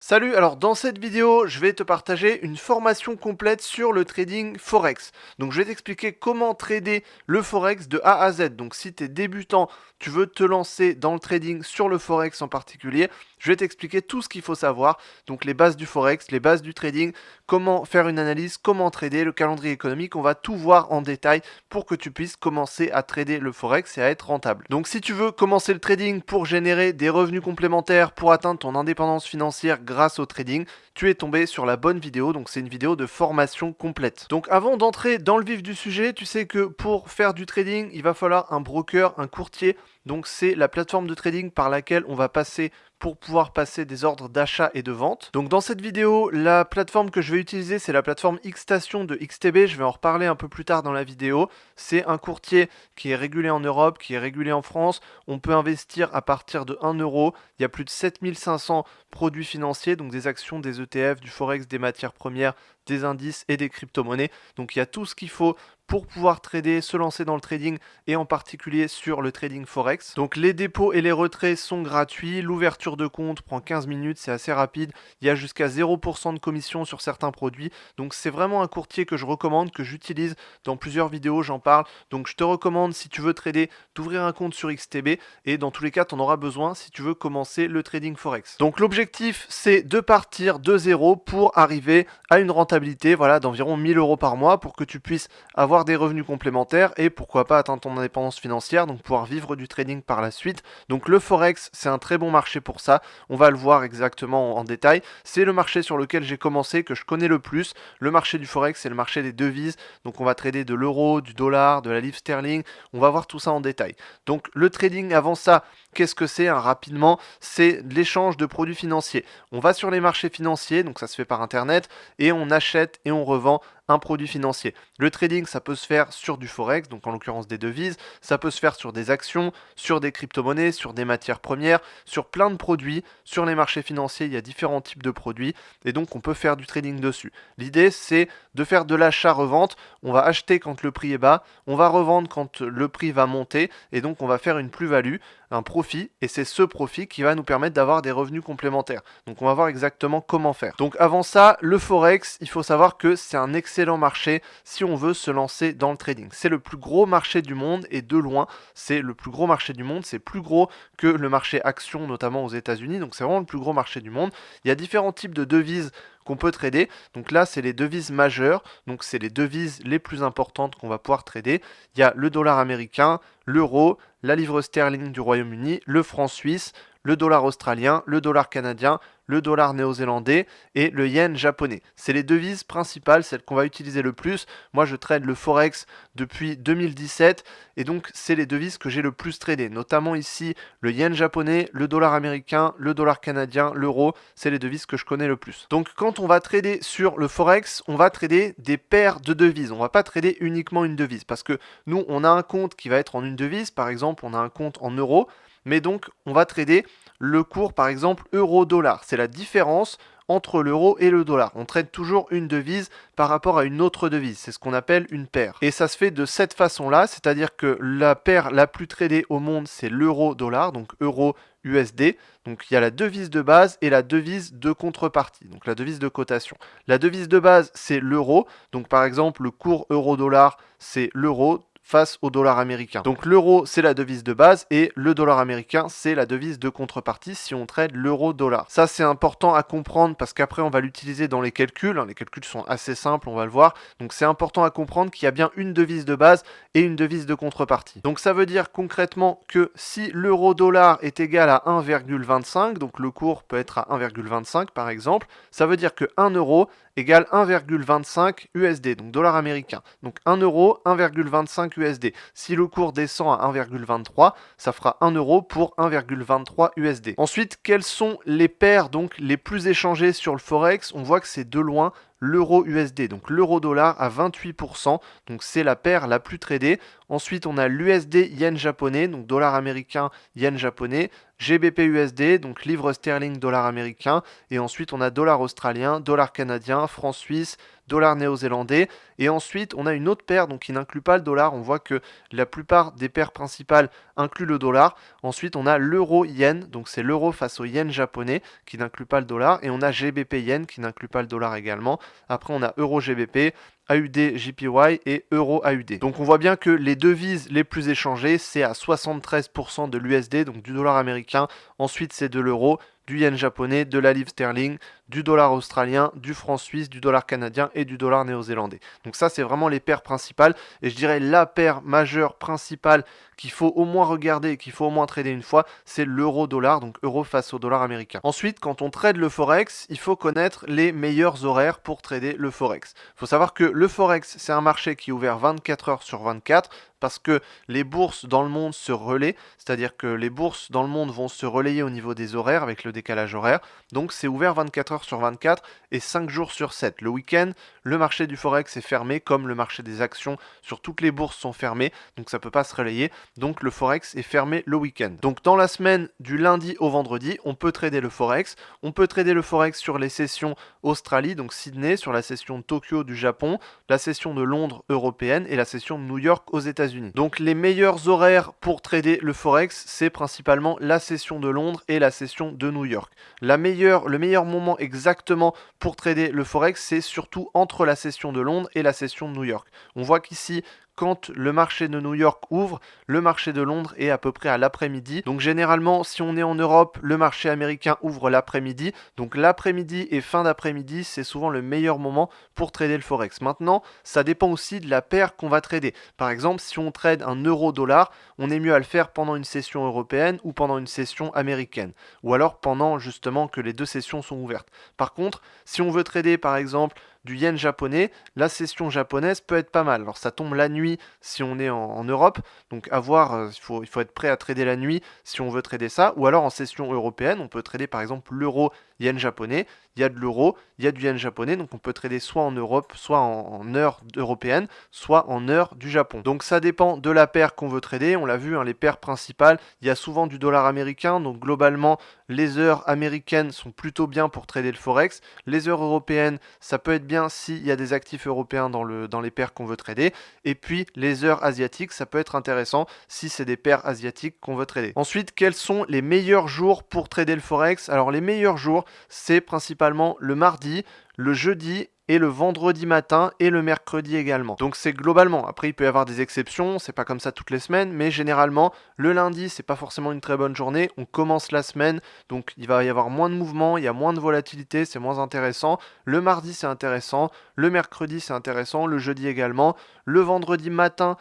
Salut, alors dans cette vidéo, je vais te partager une formation complète sur le trading Forex. Donc je vais t'expliquer comment trader le Forex de A à Z. Donc si tu es débutant, tu veux te lancer dans le trading sur le Forex en particulier, je vais t'expliquer tout ce qu'il faut savoir. Donc les bases du Forex, les bases du trading, comment faire une analyse, comment trader, le calendrier économique, on va tout voir en détail pour que tu puisses commencer à trader le Forex et à être rentable. Donc si tu veux commencer le trading pour générer des revenus complémentaires, pour atteindre ton indépendance financière grâce au trading, tu es tombé sur la bonne vidéo, donc c'est une vidéo de formation complète. Donc avant d'entrer dans le vif du sujet, tu sais que pour faire du trading, il va falloir un broker, un courtier, donc c'est la plateforme de trading par laquelle on va passer pour pouvoir passer des ordres d'achat et de vente. Donc dans cette vidéo, la plateforme que je vais utiliser, c'est la plateforme Xstation de XTB, je vais en reparler un peu plus tard dans la vidéo. C'est un courtier qui est régulé en Europe, qui est régulé en France, on peut investir à partir de 1 euro, il y a plus de 7500 produits financiers, donc des actions, des ETF, du Forex, des matières premières, des indices et des crypto-monnaies. Donc il y a tout ce qu'il faut pour pouvoir trader, se lancer dans le trading et en particulier sur le trading Forex. Donc les dépôts et les retraits sont gratuits, l'ouverture de compte prend 15 minutes, c'est assez rapide, il y a jusqu'à 0% de commission sur certains produits, donc c'est vraiment un courtier que je recommande, que j'utilise dans plusieurs vidéos, j'en parle, donc je te recommande si tu veux trader d'ouvrir un compte sur XTB et dans tous les cas tu en auras besoin si tu veux commencer le trading Forex. Donc l'objectif c'est de partir de zéro pour arriver à une rentabilité d'environ 1000 euros par mois pour que tu puisses avoir des revenus complémentaires et pourquoi pas atteindre ton indépendance financière, donc pouvoir vivre du trading par la suite. Donc le Forex, c'est un très bon marché pour ça, on va le voir exactement en détail. C'est le marché sur lequel j'ai commencé, que je connais le plus. Le marché du Forex, c'est le marché des devises, donc on va trader de l'euro, du dollar, de la livre sterling, on va voir tout ça en détail. Donc le trading avant ça, qu'est-ce que c'est rapidement? C'est l'échange de produits financiers. On va sur les marchés financiers, donc ça se fait par internet, et on achète et on revend un produit financier. Le trading, ça peut se faire sur du Forex, donc en l'occurrence des devises, ça peut se faire sur des actions, sur des crypto-monnaies, sur des matières premières, sur plein de produits. Sur les marchés financiers, il y a différents types de produits, et donc on peut faire du trading dessus. L'idée, c'est de faire de l'achat-revente. On va acheter quand le prix est bas, on va revendre quand le prix va monter, et donc on va faire une plus-value, un profit, et c'est ce profit qui va nous permettre d'avoir des revenus complémentaires. Donc on va voir exactement comment faire. Donc avant ça, le Forex, il faut savoir que c'est un excellent marché si on veut se lancer dans le trading. C'est le plus gros marché du monde et de loin, c'est le plus gros marché du monde, c'est plus gros que le marché action notamment aux États-Unis, donc c'est vraiment le plus gros marché du monde. Il y a différents types de devises qu'on peut trader. Donc là, c'est les devises majeures, donc c'est les devises les plus importantes qu'on va pouvoir trader. Il y a le dollar américain, l'euro, la livre sterling du Royaume-Uni, le franc suisse, le dollar australien, le dollar canadien, le dollar néo-zélandais et le yen japonais. C'est les devises principales, celles qu'on va utiliser le plus. Moi, je trade le Forex depuis 2017 et donc c'est les devises que j'ai le plus tradées. Notamment ici, le yen japonais, le dollar américain, le dollar canadien, l'euro, c'est les devises que je connais le plus. Donc quand on va trader sur le Forex, on va trader des paires de devises. On va pas trader uniquement une devise parce que nous, on a un compte qui va être en une devise. Par exemple, on a un compte en euros, mais donc on va trader le cours par exemple euro-dollar. C'est la différence entre l'euro et le dollar. On traite toujours une devise par rapport à une autre devise. C'est ce qu'on appelle une paire. Et ça se fait de cette façon-là, c'est-à-dire que la paire la plus tradée au monde, c'est l'euro-dollar, donc euro USD. Donc il y a la devise de base et la devise de contrepartie, donc la devise de cotation. La devise de base, c'est l'euro. Donc par exemple, le cours euro-dollar, c'est l'euro face au dollar américain. Donc l'euro, c'est la devise de base et le dollar américain, c'est la devise de contrepartie si on trade l'euro-dollar. Ça, c'est important à comprendre parce qu'après, on va l'utiliser dans les calculs. Les calculs sont assez simples, on va le voir. Donc c'est important à comprendre qu'il y a bien une devise de base et une devise de contrepartie. Donc ça veut dire concrètement que si l'euro-dollar est égal à 1,25, donc le cours peut être à 1,25 par exemple, ça veut dire que 1 euro égale 1,25 USD, donc dollar américain. Donc 1 euro, 1,25 USD. Si le cours descend à 1,23, ça fera 1 euro pour 1,23 USD. Ensuite, quelles sont les paires donc les plus échangées sur le Forex? On voit que c'est de loin l'euro USD, donc l'euro dollar à 28%, donc c'est la paire la plus tradée. Ensuite, on a l'USD yen japonais, donc dollar américain, yen japonais, GBP USD, donc livre sterling, dollar américain, et ensuite on a dollar australien, dollar canadien, franc suisse, dollar néo-zélandais, et ensuite on a une autre paire donc qui n'inclut pas le dollar. On voit que la plupart des paires principales incluent le dollar. Ensuite on a l'euro yen, donc c'est l'euro face au yen japonais qui n'inclut pas le dollar, et on a GBP yen qui n'inclut pas le dollar également. Après on a euro GBP, AUD JPY et Euro AUD. Donc on voit bien que les devises les plus échangées, c'est à 73% de l'USD, donc du dollar américain. Ensuite c'est de l'euro, du yen japonais, de la livre sterling, du dollar australien, du franc suisse, du dollar canadien et du dollar néo-zélandais. Donc ça c'est vraiment les paires principales, et je dirais la paire majeure principale qu'il faut au moins regarder et qu'il faut au moins trader une fois, c'est l'euro-dollar, donc euro face au dollar américain. Ensuite, quand on trade le forex, il faut connaître les meilleurs horaires pour trader le forex. Il faut savoir que le forex, c'est un marché qui est ouvert 24 heures sur 24, parce que les bourses dans le monde se relaient, c'est-à-dire que les bourses dans le monde vont se relayer au niveau des horaires avec le décalage horaire. Donc c'est ouvert 24 heures sur 24 et 5 jours sur 7. Le week-end, le marché du forex est fermé, comme le marché des actions sur toutes les bourses sont fermées, donc ça ne peut pas se relayer. Donc le forex est fermé le week-end. Donc dans la semaine du lundi au vendredi, on peut trader le forex. On peut trader le forex sur les sessions Australie, donc Sydney, sur la session de Tokyo du Japon, la session de Londres européenne et la session de New York aux États-Unis. Donc les meilleurs horaires pour trader le forex, c'est principalement la session de Londres et la session de New York. Le meilleur moment exactement pour trader le forex, c'est surtout entre la session de Londres et la session de New York. On voit qu'ici, quand le marché de New York ouvre, le marché de Londres est à peu près à l'après-midi. Donc généralement, si on est en Europe, le marché américain ouvre l'après-midi. Donc l'après-midi et fin d'après-midi, c'est souvent le meilleur moment pour trader le forex. Maintenant, ça dépend aussi de la paire qu'on va trader. Par exemple, si on trade un euro-dollar, on est mieux à le faire pendant une session européenne ou pendant une session américaine. Ou alors pendant justement que les deux sessions sont ouvertes. Par contre, si on veut trader par exemple du yen japonais, la session japonaise peut être pas mal. Alors ça tombe la nuit si on est en Europe, donc à voir, il faut être prêt à trader la nuit si on veut trader ça, ou alors en session européenne, on peut trader par exemple l'euro yen japonais, il y a de l'euro, il y a du yen japonais, donc on peut trader soit en Europe, soit en heure européenne, soit en heure du Japon. Donc ça dépend de la paire qu'on veut trader, on l'a vu, hein, les paires principales, il y a souvent du dollar américain, donc globalement les heures américaines sont plutôt bien pour trader le forex, les heures européennes, ça peut être bien s'il y a des actifs européens dans les paires qu'on veut trader, et puis les heures asiatiques, ça peut être intéressant si c'est des paires asiatiques qu'on veut trader. Ensuite, quels sont les meilleurs jours pour trader le forex? Alors les meilleurs jours, c'est principalement le mardi, le jeudi et le vendredi matin et le mercredi également. Donc c'est globalement, après il peut y avoir des exceptions, c'est pas comme ça toutes les semaines, mais généralement le lundi c'est pas forcément une très bonne journée, on commence la semaine, donc il va y avoir moins de mouvements, il y a moins de volatilité, c'est moins intéressant. Le mardi c'est intéressant, le mercredi c'est intéressant, le jeudi également, le vendredi matin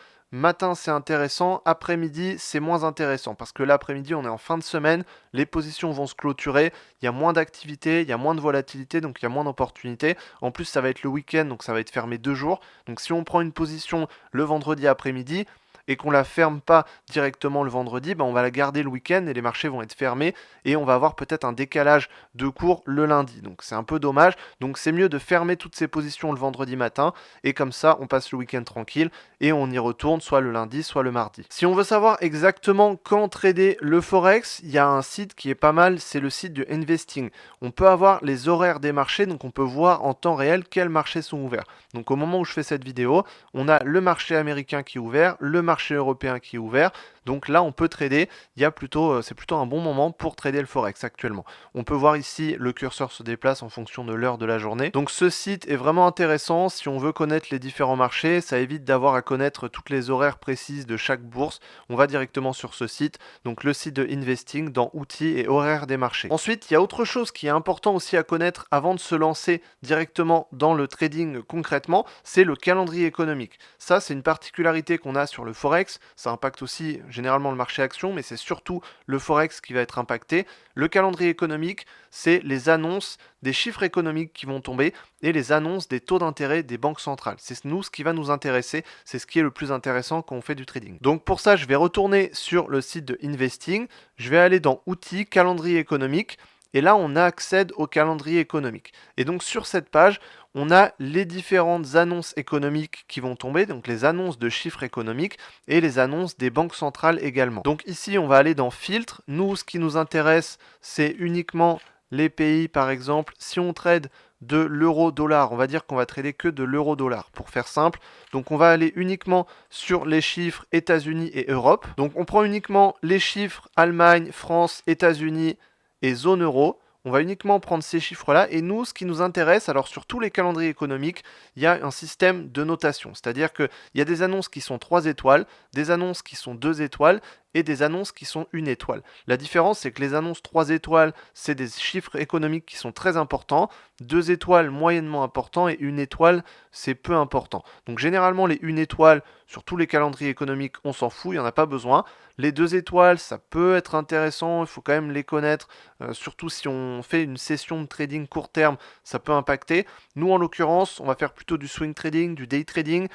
c'est intéressant, après-midi c'est moins intéressant parce que l'après-midi on est en fin de semaine, les positions vont se clôturer, il y a moins d'activité, il y a moins de volatilité, donc il y a moins d'opportunités. En plus ça va être le week-end, donc ça va être fermé 2 jours. Donc si on prend une position le vendredi après-midi et qu'on la ferme pas directement le vendredi, on va la garder le week-end et les marchés vont être fermés et on va avoir peut-être un décalage de cours le lundi. Donc c'est un peu dommage. Donc c'est mieux de fermer toutes ces positions le vendredi matin et comme ça on passe le week-end tranquille et on y retourne soit le lundi soit le mardi. Si on veut savoir exactement quand trader le forex, il y a un site qui est pas mal, c'est le site de Investing. On peut avoir les horaires des marchés, donc on peut voir en temps réel quels marchés sont ouverts. Donc au moment où je fais cette vidéo, on a le marché américain qui est ouvert, le marché européen qui est ouvert. Donc là, on peut trader. C'est plutôt un bon moment pour trader le forex actuellement. On peut voir ici le curseur se déplace en fonction de l'heure de la journée. Donc ce site est vraiment intéressant si on veut connaître les différents marchés. Ça évite d'avoir à connaître toutes les horaires précises de chaque bourse. On va directement sur ce site. Donc le site de Investing dans outils et horaires des marchés. Ensuite, il y a autre chose qui est important aussi à connaître avant de se lancer directement dans le trading concrètement, c'est le calendrier économique. Ça, c'est une particularité qu'on a sur le forex. Ça impacte aussi généralement le marché action, mais c'est surtout le forex qui va être impacté. Le calendrier économique, c'est les annonces des chiffres économiques qui vont tomber et les annonces des taux d'intérêt des banques centrales. C'est nous ce qui va nous intéresser, c'est ce qui est le plus intéressant quand on fait du trading. Donc pour ça, je vais retourner sur le site de Investing, je vais aller dans outils, calendrier économique. Et là, on accède au calendrier économique. Et donc sur cette page, on a les différentes annonces économiques qui vont tomber, donc les annonces de chiffres économiques et les annonces des banques centrales également. Donc ici, on va aller dans Filtre. Nous, ce qui nous intéresse, c'est uniquement les pays, par exemple. Si on trade de l'euro-dollar, on va dire qu'on va trader que de l'euro-dollar, pour faire simple. Donc on va aller uniquement sur les chiffres États-Unis et Europe. Donc on prend uniquement les chiffres Allemagne, France, États-Unis et zone euro. On va uniquement prendre ces chiffres-là. Et nous, ce qui nous intéresse, alors sur tous les calendriers économiques, il y a un système de notation. C'est-à-dire qu'il y a des annonces qui sont 3 étoiles, des annonces qui sont 2 étoiles et des annonces qui sont 1 étoile. La différence, c'est que les annonces 3 étoiles, c'est des chiffres économiques qui sont très importants. 2 étoiles, moyennement importants. Et 1 étoile, c'est peu important. Donc généralement, les 1 étoile, sur tous les calendriers économiques, on s'en fout, il n'y en a pas besoin. Les 2 étoiles, ça peut être intéressant, il faut quand même les connaître. Surtout si on fait une session de trading court terme, ça peut impacter. Nous, en l'occurrence, on va faire plutôt du swing trading, du day trading.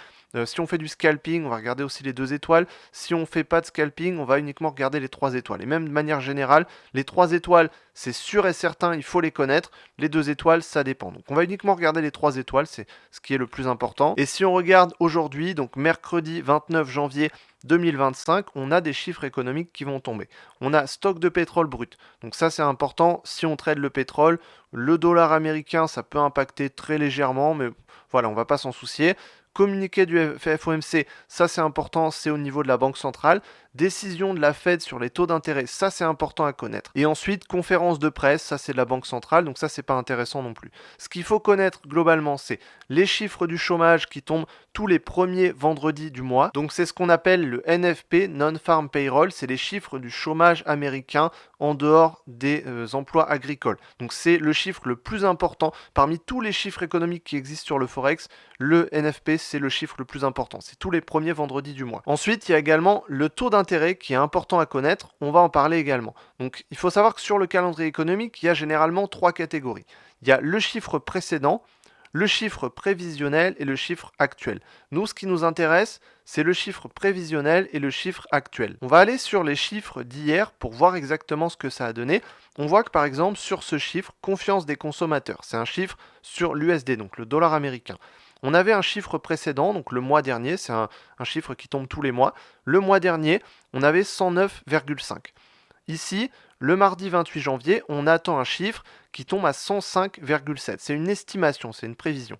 Si on fait du scalping, on va regarder aussi les 2 étoiles. Si on fait pas de scalping, on va uniquement regarder les 3 étoiles. Et même de manière générale, les 3 étoiles, c'est sûr et certain, il faut les connaître. Les 2 étoiles, ça dépend. Donc on va uniquement regarder les 3 étoiles, c'est ce qui est le plus important. Et si on regarde aujourd'hui, donc mercredi 29 janvier 2025, on a des chiffres économiques qui vont tomber. On a stock de pétrole brut. Donc ça, c'est important. Si on trade le pétrole, le dollar américain, ça peut impacter très légèrement, mais voilà, on va pas s'en soucier. Communiqué du FOMC, ça c'est important, c'est au niveau de la Banque centrale. Décision de la Fed sur les taux d'intérêt, ça c'est important à connaître. Et ensuite, conférence de presse, ça c'est de la Banque centrale, donc ça c'est pas intéressant non plus. Ce qu'il faut connaître globalement, c'est les chiffres du chômage qui tombent tous les premiers vendredis du mois. Donc c'est ce qu'on appelle le NFP, Non-Farm Payroll, c'est les chiffres du chômage américain en dehors des emplois agricoles. Donc c'est le chiffre le plus important parmi tous les chiffres économiques qui existent sur le Forex. Le NFP, c'est le chiffre le plus important. C'est tous les premiers vendredis du mois. Ensuite, il y a également le taux d'intérêt qui est important à connaître. On va en parler également. Donc, il faut savoir que sur le calendrier économique, il y a généralement 3 catégories. Il y a le chiffre précédent, le chiffre prévisionnel et le chiffre actuel. Nous, ce qui nous intéresse, c'est le chiffre prévisionnel et le chiffre actuel. On va aller sur les chiffres d'hier pour voir exactement ce que ça a donné. On voit que par exemple, sur ce chiffre, confiance des consommateurs, c'est un chiffre sur l'USD, donc le dollar américain. On avait un chiffre précédent, donc le mois dernier, c'est un chiffre qui tombe tous les mois. Le mois dernier, on avait 109,5. Ici, le mardi 28 janvier, on attend un chiffre qui tombe à 105,7. C'est une estimation, c'est une prévision.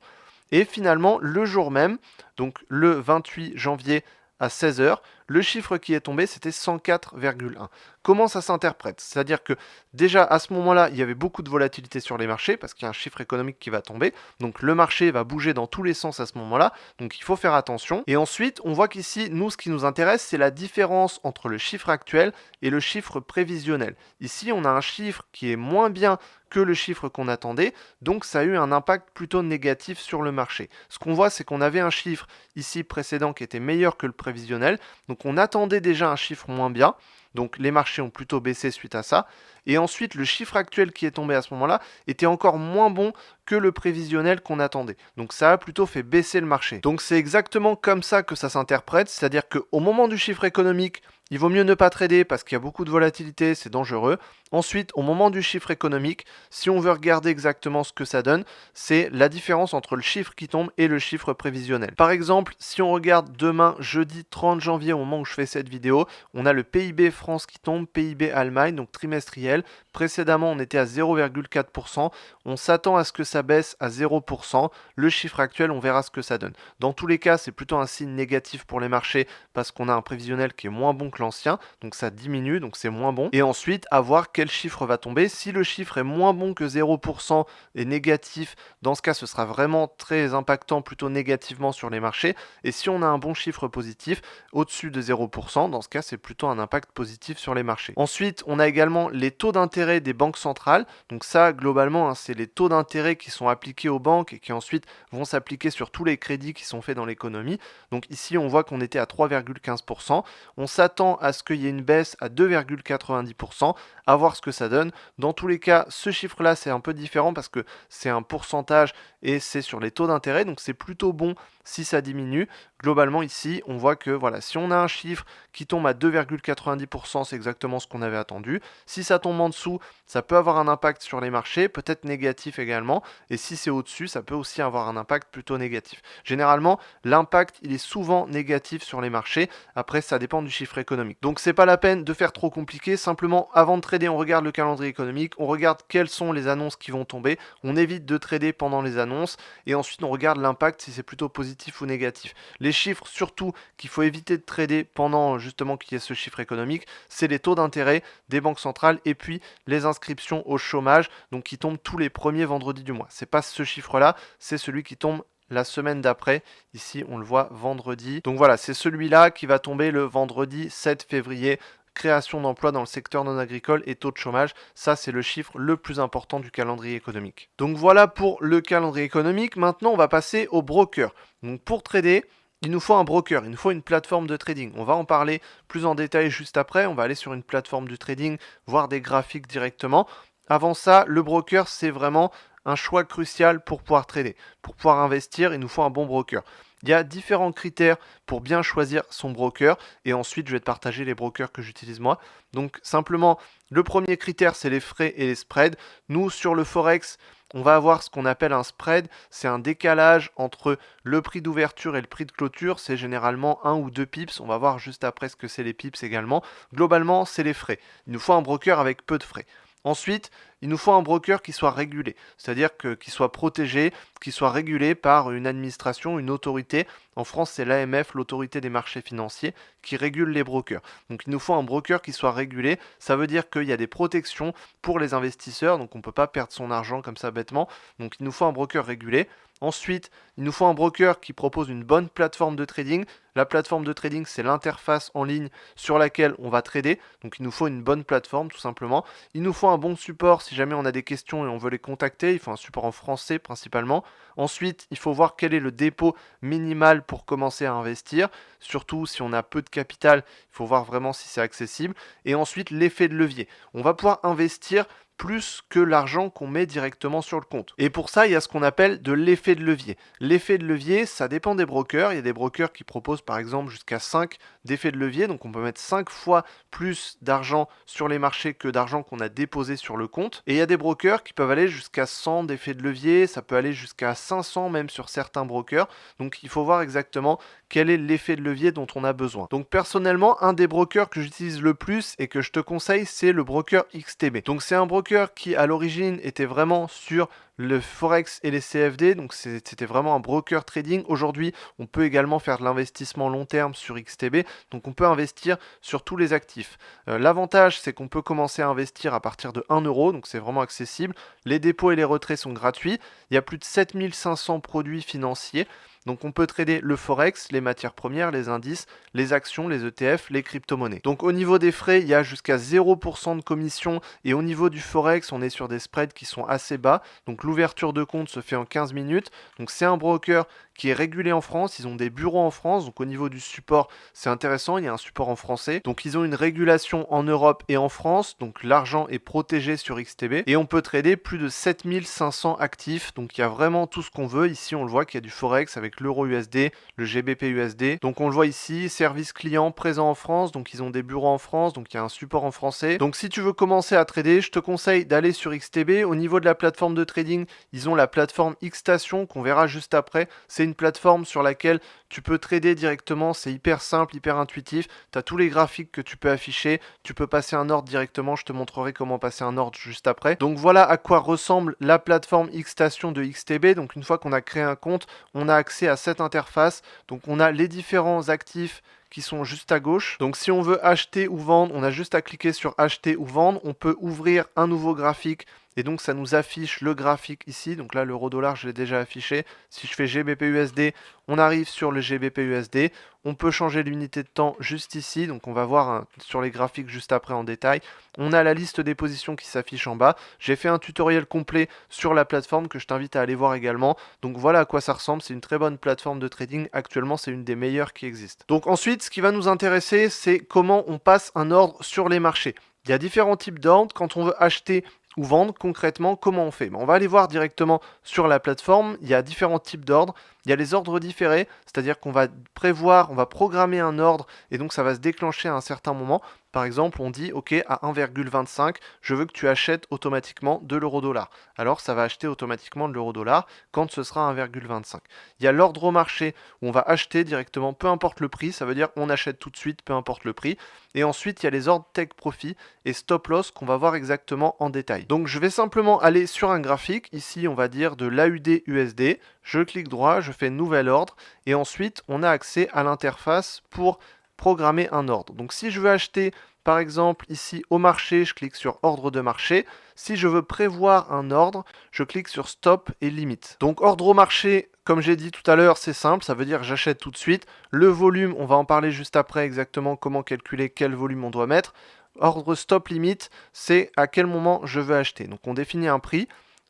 Et finalement, le jour même, donc le 28 janvier à 16h, le chiffre qui est tombé, c'était 104,1. Comment ça s'interprète? C'est-à-dire que déjà à ce moment-là, il y avait beaucoup de volatilité sur les marchés parce qu'il y a un chiffre économique qui va tomber. Donc le marché va bouger dans tous les sens à ce moment-là. Donc il faut faire attention. Et ensuite, on voit qu'ici, nous, ce qui nous intéresse, c'est la différence entre le chiffre actuel et le chiffre prévisionnel. Ici, on a un chiffre qui est moins bien que le chiffre qu'on attendait, donc ça a eu un impact plutôt négatif sur le marché. Ce qu'on voit, c'est qu'on avait un chiffre ici précédent qui était meilleur que le prévisionnel, donc on attendait déjà un chiffre moins bien, donc les marchés ont plutôt baissé suite à ça, et ensuite le chiffre actuel qui est tombé à ce moment-là était encore moins bon que le prévisionnel qu'on attendait. Donc ça a plutôt fait baisser le marché. Donc c'est exactement comme ça que ça s'interprète, c'est-à-dire qu'au moment du chiffre économique, il vaut mieux ne pas trader parce qu'il y a beaucoup de volatilité, c'est dangereux. Ensuite, au moment du chiffre économique, si on veut regarder exactement ce que ça donne, c'est la différence entre le chiffre qui tombe et le chiffre prévisionnel. Par exemple, si on regarde demain, jeudi 30 janvier, au moment où je fais cette vidéo, on a le PIB France qui tombe, PIB Allemagne, donc trimestriel. Précédemment, on était à 0,4%. On s'attend à ce que ça baisse à 0%. Le chiffre actuel, on verra ce que ça donne. Dans tous les cas, c'est plutôt un signe négatif pour les marchés parce qu'on a un prévisionnel qui est moins bon que l'ancien, donc ça diminue, donc c'est moins bon. Et ensuite, à voir quel chiffre va tomber. Si le chiffre est moins bon que 0% et négatif, dans ce cas, ce sera vraiment très impactant, plutôt négativement sur les marchés. Et si on a un bon chiffre positif, au-dessus de 0%, dans ce cas, c'est plutôt un impact positif sur les marchés. Ensuite, on a également les taux d'intérêt des banques centrales. Donc ça, globalement, hein, c'est les taux d'intérêt qui sont appliqués aux banques et qui ensuite vont s'appliquer sur tous les crédits qui sont faits dans l'économie. Donc ici, on voit qu'on était à 3,15%. On s'attend à ce qu'il y ait une baisse à 2,90%, à voir ce que ça donne. Dans tous les cas, ce chiffre-là, c'est un peu différent parce que c'est un pourcentage et c'est sur les taux d'intérêt, donc c'est plutôt bon si ça diminue. globalement ici, on voit que voilà, si on a un chiffre qui tombe à 2,90%, c'est exactement ce qu'on avait attendu. Si ça tombe en dessous, ça peut avoir un impact sur les marchés, peut-être négatif également, et si c'est au-dessus, ça peut aussi avoir un impact plutôt négatif. Généralement, l'impact, il est souvent négatif sur les marchés. Après, ça dépend du chiffre économique. Donc, c'est pas la peine de faire trop compliqué. Simplement, avant de trader, on regarde le calendrier économique, on regarde quelles sont les annonces qui vont tomber, on évite de trader pendant les annonces, et ensuite, on regarde l'impact si c'est plutôt positif ou négatif. Les chiffres, surtout, qu'il faut éviter de trader pendant justement qu'il y ait ce chiffre économique, c'est les taux d'intérêt des banques centrales et puis les inscriptions au chômage, donc qui tombent tous les premiers vendredis du mois. C'est pas ce chiffre-là, c'est celui qui tombe la semaine d'après. Ici, on le voit vendredi. Donc voilà, c'est celui-là qui va tomber le vendredi 7 février. Création d'emplois dans le secteur non agricole et taux de chômage, ça c'est le chiffre le plus important du calendrier économique. Donc voilà pour le calendrier économique. Maintenant, on va passer au broker. Donc pour trader, il nous faut un broker, il nous faut une plateforme de trading. On va en parler plus en détail juste après. On va aller sur une plateforme de trading, voir des graphiques directement. Avant ça, le broker, c'est vraiment un choix crucial pour pouvoir trader. Pour pouvoir investir, il nous faut un bon broker. Il y a différents critères pour bien choisir son broker et ensuite je vais te partager les brokers que j'utilise moi. Donc simplement, le premier critère, c'est les frais et les spreads. Nous, sur le Forex, on va avoir ce qu'on appelle un spread. C'est un décalage entre le prix d'ouverture et le prix de clôture. C'est généralement 1 ou 2 pips. On va voir juste après ce que c'est les pips également. Globalement, c'est les frais. Il nous faut un broker avec peu de frais. Ensuite, il nous faut un broker qui soit régulé, c'est-à-dire qu'il soit protégé, qui soit régulé par une administration, une autorité. En France, c'est l'AMF, l'autorité des marchés financiers, qui régule les brokers. Donc il nous faut un broker qui soit régulé. Ça veut dire qu'il y a des protections pour les investisseurs, donc on ne peut pas perdre son argent comme ça bêtement. Donc il nous faut un broker régulé. Ensuite, il nous faut un broker qui propose une bonne plateforme de trading. La plateforme de trading, c'est l'interface en ligne sur laquelle on va trader. Donc il nous faut une bonne plateforme tout simplement. Il nous faut un bon support si jamais on a des questions et on veut les contacter. Il faut un support en français principalement. Ensuite, il faut voir quel est le dépôt minimal pour commencer à investir. Surtout si on a peu de capital, il faut voir vraiment si c'est accessible. Et ensuite, l'effet de levier. On va pouvoir investir plus que l'argent qu'on met directement sur le compte. Et pour ça, il y a ce qu'on appelle de l'effet de levier. L'effet de levier, ça dépend des brokers. Il y a des brokers qui proposent par exemple jusqu'à 5 d'effets de levier. Donc on peut mettre 5 fois plus d'argent sur les marchés que d'argent qu'on a déposé sur le compte. Et il y a des brokers qui peuvent aller jusqu'à 100 d'effets de levier. Ça peut aller jusqu'à 500 même sur certains brokers. Donc il faut voir exactement quel est l'effet de levier dont on a besoin. Donc personnellement, un des brokers que j'utilise le plus et que je te conseille, c'est le broker XTB. Donc c'est un broker qui à l'origine était vraiment sur le Forex et les CFD, donc c'était vraiment un broker trading. Aujourd'hui, on peut également faire de l'investissement long terme sur XTB, donc on peut investir sur tous les actifs. L'avantage, c'est qu'on peut commencer à investir à partir de 1 euro, donc c'est vraiment accessible. Les dépôts et les retraits sont gratuits. Il y a plus de 7500 produits financiers. Donc on peut trader le Forex, les matières premières, les indices, les actions, les ETF, les crypto-monnaies. Donc au niveau des frais, il y a jusqu'à 0% de commission et au niveau du Forex, on est sur des spreads qui sont assez bas. Donc l'ouverture de compte se fait en 15 minutes. Donc c'est un broker qui est régulé en France, ils ont des bureaux en France, donc au niveau du support, c'est intéressant, il y a un support en français. Donc ils ont une régulation en Europe et en France, donc l'argent est protégé sur XTB et on peut trader plus de 7500 actifs. Donc il y a vraiment tout ce qu'on veut. Ici, on le voit qu'il y a du Forex avec l'euro USD, le GBP USD. Donc on le voit ici, service client présent en France, donc ils ont des bureaux en France, donc il y a un support en français. Donc si tu veux commencer à trader, je te conseille d'aller sur XTB. Au niveau de la plateforme de trading, ils ont la plateforme Xstation qu'on verra juste après. C'est une plateforme sur laquelle tu peux trader directement, c'est hyper simple, hyper intuitif. Tu as tous les graphiques que tu peux afficher, tu peux passer un ordre directement, je te montrerai comment passer un ordre juste après. Donc voilà à quoi ressemble la plateforme Xstation de XTB. Donc une fois qu'on a créé un compte, on a accès à cette interface. Donc on a les différents actifs qui sont juste à gauche. Donc si on veut acheter ou vendre, on a juste à cliquer sur acheter ou vendre. On peut ouvrir un nouveau graphique et donc ça nous affiche le graphique ici. Donc là l'euro dollar je l'ai déjà affiché. Si je fais GBP USD, on arrive sur le GBP USD. On peut changer l'unité de temps juste ici. Donc on va voir sur les graphiques juste après en détail. On a la liste des positions qui s'affiche en bas. J'ai fait un tutoriel complet sur la plateforme que je t'invite à aller voir également. Donc voilà à quoi ça ressemble. C'est une très bonne plateforme de trading. Actuellement c'est une des meilleures qui existent. Donc ensuite ce qui va nous intéresser c'est comment on passe un ordre sur les marchés. Il y a différents types d'ordres. Quand on veut acheter, ou vendre, concrètement, comment on fait? On va aller voir directement sur la plateforme. Il y a différents types d'ordres. Il y a les ordres différés, c'est-à-dire qu'on va prévoir, on va programmer un ordre et donc ça va se déclencher à un certain moment. Par exemple, on dit OK, à 1,25, je veux que tu achètes automatiquement de l'euro-dollar. Alors ça va acheter automatiquement de l'euro-dollar quand ce sera 1,25. Il y a l'ordre au marché où on va acheter directement, peu importe le prix, ça veut dire on achète tout de suite, peu importe le prix. Et ensuite, il y a les ordres take profit et stop loss qu'on va voir exactement en détail. Donc je vais simplement aller sur un graphique, ici on va dire de l'AUD USD, je clique droit, je fais nouvel ordre et ensuite on a accès à l'interface pour programmer un ordre. Donc si je veux acheter par exemple ici au marché, je clique sur ordre de marché. Si je veux prévoir un ordre, je clique sur stop et limite. Donc ordre au marché, comme j'ai dit tout à l'heure, c'est simple, ça veut dire j'achète tout de suite. Le volume, on va en parler juste après exactement comment calculer quel volume on doit mettre. Ordre stop limite, c'est à quel moment je veux acheter. Donc on définit un prix.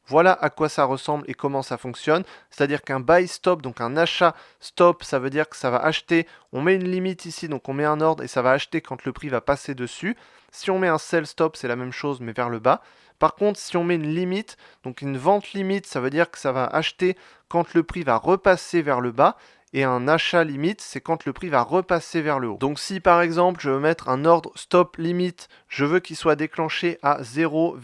Voilà à quoi ça ressemble et comment ça fonctionne. C'est-à-dire qu'un buy stop, donc un achat stop, ça veut dire que ça va acheter. On met une limite ici, donc on met un ordre et ça va acheter quand le prix va passer dessus. Si on met un sell stop, c'est la même chose mais vers le bas. Par contre, si on met une limite, donc une vente limite, ça veut dire que ça va acheter quand le prix va repasser vers le bas. Et un achat limite, c'est quand le prix va repasser vers le haut. Donc si par exemple je veux mettre un ordre stop limite, je veux qu'il soit déclenché à 0,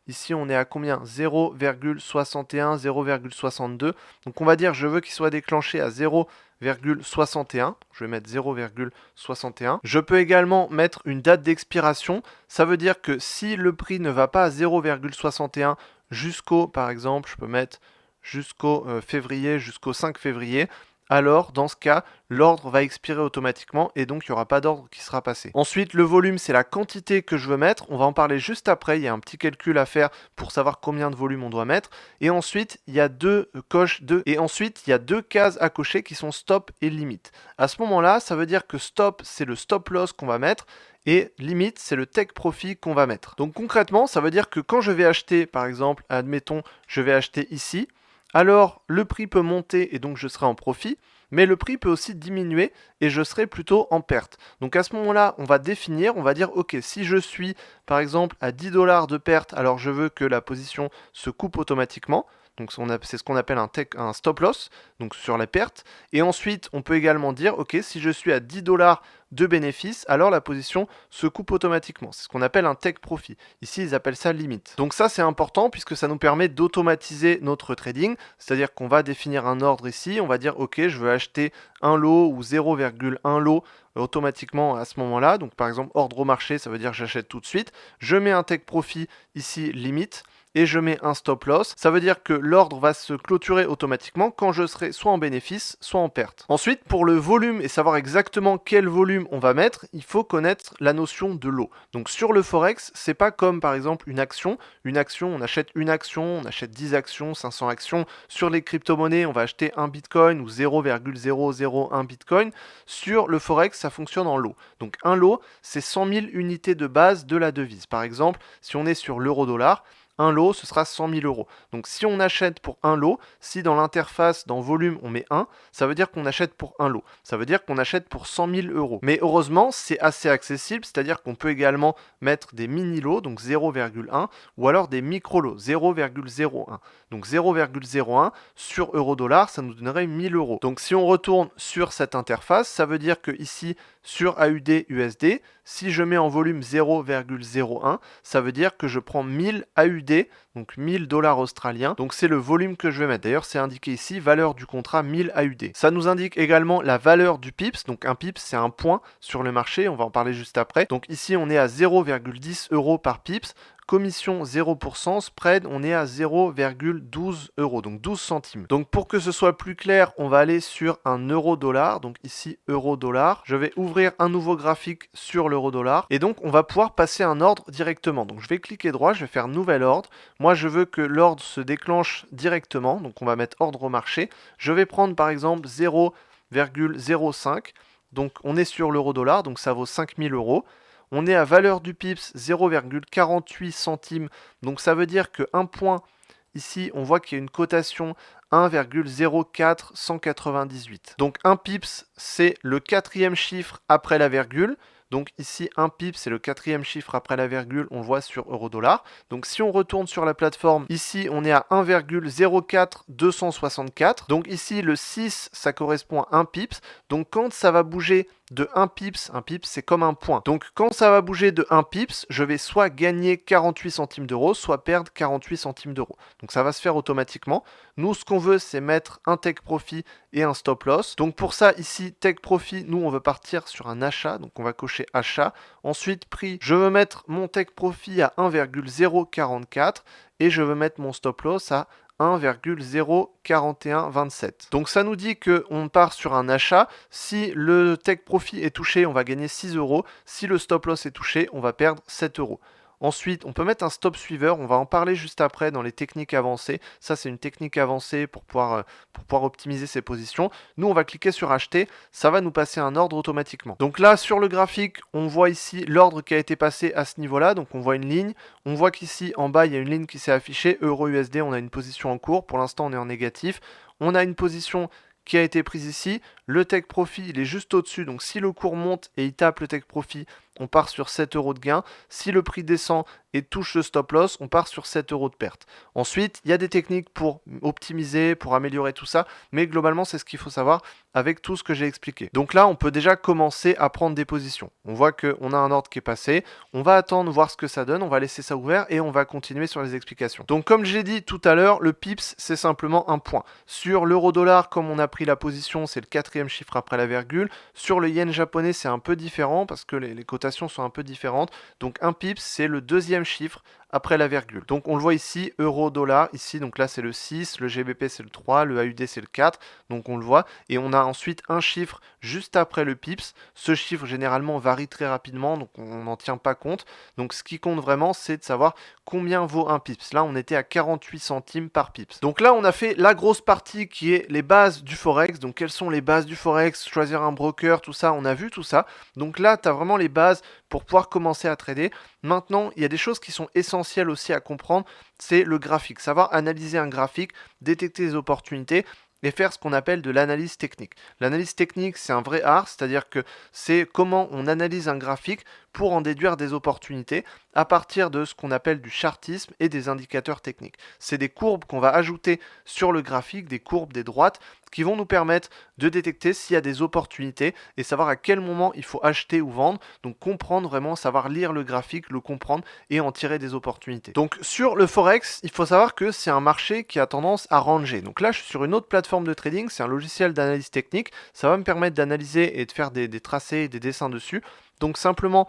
ici on est à combien? 0,61, 0,62. Donc on va dire je veux qu'il soit déclenché à 0,61. Je vais mettre 0,61. Je peux également mettre une date d'expiration. Ça veut dire que si le prix ne va pas à 0,61 jusqu'au, par exemple, je peux mettre jusqu'au février, jusqu'au 5 février, alors dans ce cas, l'ordre va expirer automatiquement et donc il n'y aura pas d'ordre qui sera passé. Ensuite, le volume, c'est la quantité que je veux mettre. On va en parler juste après. Il y a un petit calcul à faire pour savoir combien de volume on doit mettre. Et ensuite, il y a deux cases à cocher qui sont stop et limite. À ce moment-là, ça veut dire que stop, c'est le stop loss qu'on va mettre. Et limite, c'est le take profit qu'on va mettre. Donc concrètement, ça veut dire que quand je vais acheter, par exemple, admettons, je vais acheter ici, alors le prix peut monter et donc je serai en profit, mais le prix peut aussi diminuer et je serai plutôt en perte. Donc à ce moment-là, on va définir, on va dire, ok, si je suis par exemple à 10 $ de perte, alors je veux que la position se coupe automatiquement. Donc c'est ce qu'on appelle un stop loss, donc sur la perte. Et ensuite, on peut également dire, ok, si je suis à 10 $ de bénéfice, alors la position se coupe automatiquement. C'est ce qu'on appelle un take profit. Ici, ils appellent ça limite. Donc ça, c'est important puisque ça nous permet d'automatiser notre trading. C'est-à-dire qu'on va définir un ordre ici. On va dire, ok, je veux acheter un lot ou 0,1 lot automatiquement à ce moment-là. Donc par exemple, ordre au marché, ça veut dire que j'achète tout de suite. Je mets un take profit ici, limite. Et je mets un stop loss, ça veut dire que l'ordre va se clôturer automatiquement quand je serai soit en bénéfice, soit en perte. Ensuite, pour le volume et savoir exactement quel volume on va mettre, il faut connaître la notion de lot. Donc sur le Forex, c'est pas comme par exemple une action. Une action, on achète une action, on achète 10 actions, 500 actions. Sur les crypto-monnaies, on va acheter un bitcoin ou 0,001 bitcoin. Sur le Forex, ça fonctionne en lot. Donc un lot, c'est 100 000 unités de base de la devise. Par exemple, si on est sur l'euro-dollar, un lot, ce sera 100 000 euros. Donc si on achète pour un lot, si dans l'interface, dans volume, on met 1, ça veut dire qu'on achète pour un lot. Ça veut dire qu'on achète pour 100 000 euros. Mais heureusement, c'est assez accessible, c'est-à-dire qu'on peut également mettre des mini-lots, donc 0,1, ou alors des micro-lots, 0,01. Donc 0,01 sur euro-dollar, ça nous donnerait 1000 euros. Donc si on retourne sur cette interface, ça veut dire que ici, sur AUD USD, si je mets en volume 0,01, ça veut dire que je prends 1000 AUD, donc 1000 $ australiens. Donc c'est le volume que je vais mettre. D'ailleurs, c'est indiqué ici, valeur du contrat 1000 AUD. Ça nous indique également la valeur du pips. Donc un pips, c'est un point sur le marché. On va en parler juste après. Donc ici, on est à 0,10 euros par pips. Commission 0%, spread, on est à 0,12 euros, donc 12 centimes. Donc pour que ce soit plus clair, on va aller sur un euro-dollar, donc ici euro-dollar. Je vais ouvrir un nouveau graphique sur l'euro-dollar et donc on va pouvoir passer un ordre directement. Donc je vais cliquer droit, je vais faire nouvel ordre. Moi je veux que l'ordre se déclenche directement, donc on va mettre ordre au marché. Je vais prendre par exemple 0,05, donc on est sur l'euro-dollar, donc ça vaut 5000 euros. On est à valeur du pips 0,48 centimes. Donc ça veut dire qu'un point, ici, on voit qu'il y a une cotation 1,04198. Donc un pips, c'est le quatrième chiffre après la virgule. Donc ici, 1 pip, c'est le quatrième chiffre après la virgule, on le voit sur euro-dollar. Donc si on retourne sur la plateforme, ici, on est à 1,04264. Donc ici, le 6, ça correspond à 1 pips. Donc quand ça va bouger de 1 pips c'est comme un point. Donc quand ça va bouger de 1 pips, je vais soit gagner 48 centimes d'euros, soit perdre 48 centimes d'euros. Donc ça va se faire automatiquement. Nous, ce qu'on veut, c'est mettre un take profit et un stop loss. Donc pour ça, ici, take profit, nous, on veut partir sur un achat. Donc on va cocher achat. Ensuite, prix, je veux mettre mon take profit à 1,044 et je veux mettre mon stop loss à 1,04127. Donc ça nous dit qu'on part sur un achat. Si le take profit est touché, on va gagner 6 euros. Si le stop loss est touché, on va perdre 7 euros. Ensuite, on peut mettre un stop suiveur, on va en parler juste après dans les techniques avancées. Ça, c'est une technique avancée pour pouvoir optimiser ses positions. Nous, on va cliquer sur acheter, ça va nous passer un ordre automatiquement. Donc là, sur le graphique, on voit ici l'ordre qui a été passé à ce niveau-là. Donc on voit une ligne, on voit qu'ici en bas, il y a une ligne qui s'est affichée, euro-USD, on a une position en cours. Pour l'instant, on est en négatif. On a une position qui a été prise ici. Le take profit, il est juste au-dessus. Donc si le cours monte et il tape le take profit, on part sur 7 euros de gain. Si le prix descend et touche le stop loss, on part sur 7 euros de perte. Ensuite, il y a des techniques pour optimiser, pour améliorer tout ça, mais globalement, c'est ce qu'il faut savoir avec tout ce que j'ai expliqué. Donc là, on peut déjà commencer à prendre des positions. On voit qu'on a un ordre qui est passé. On va attendre, voir ce que ça donne. On va laisser ça ouvert et on va continuer sur les explications. Donc comme j'ai dit tout à l'heure, le pips, c'est simplement un point. Sur l'euro-dollar, comme on a pris la position, c'est le quatrième chiffre après la virgule. Sur le yen japonais, c'est un peu différent parce que les cotations sont un peu différentes. Donc un pips, c'est le deuxième chiffre après la virgule. Donc on le voit ici, euro-dollar, ici, donc là c'est le 6, le GBP c'est le 3, le AUD c'est le 4, donc on le voit. Et on a ensuite un chiffre juste après le pips. Ce chiffre généralement varie très rapidement, donc on n'en tient pas compte. Donc ce qui compte vraiment, c'est de savoir combien vaut un pips. Là on était à 48 centimes par pips. Donc là on a fait la grosse partie qui est les bases du Forex. Donc quelles sont les bases du Forex, choisir un broker, tout ça, on a vu tout ça. Donc là tu as vraiment les bases pour pouvoir commencer à trader. Maintenant, il y a des choses qui sont essentielles aussi à comprendre, c'est le graphique. Savoir analyser un graphique, détecter les opportunités et faire ce qu'on appelle de l'analyse technique. L'analyse technique, c'est un vrai art, c'est-à-dire que c'est comment on analyse un graphique pour en déduire des opportunités à partir de ce qu'on appelle du chartisme et des indicateurs techniques. C'est des courbes qu'on va ajouter sur le graphique, des courbes, des droites, qui vont nous permettre de détecter s'il y a des opportunités et savoir à quel moment il faut acheter ou vendre. Donc comprendre vraiment, savoir lire le graphique, le comprendre et en tirer des opportunités. Donc sur le Forex, il faut savoir que c'est un marché qui a tendance à ranger. Donc là, je suis sur une autre plateforme de trading, c'est un logiciel d'analyse technique. Ça va me permettre d'analyser et de faire des tracés et des dessins dessus. Donc simplement,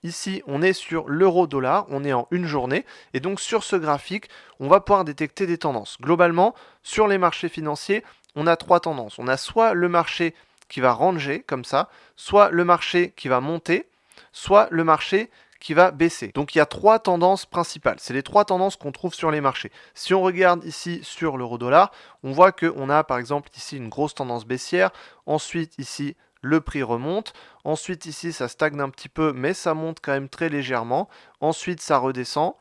ici, on est sur l'euro-dollar, on est en une journée, et donc sur ce graphique, on va pouvoir détecter des tendances. Globalement, sur les marchés financiers, on a trois tendances. On a soit le marché qui va ranger, comme ça, soit le marché qui va monter, soit le marché qui va baisser. Donc il y a trois tendances principales. C'est les trois tendances qu'on trouve sur les marchés. Si on regarde ici sur l'euro-dollar, on voit qu'on a par exemple ici une grosse tendance baissière, ensuite ici le prix remonte. Ensuite, ici, ça stagne un petit peu, mais ça monte quand même très légèrement. Ensuite, ça redescend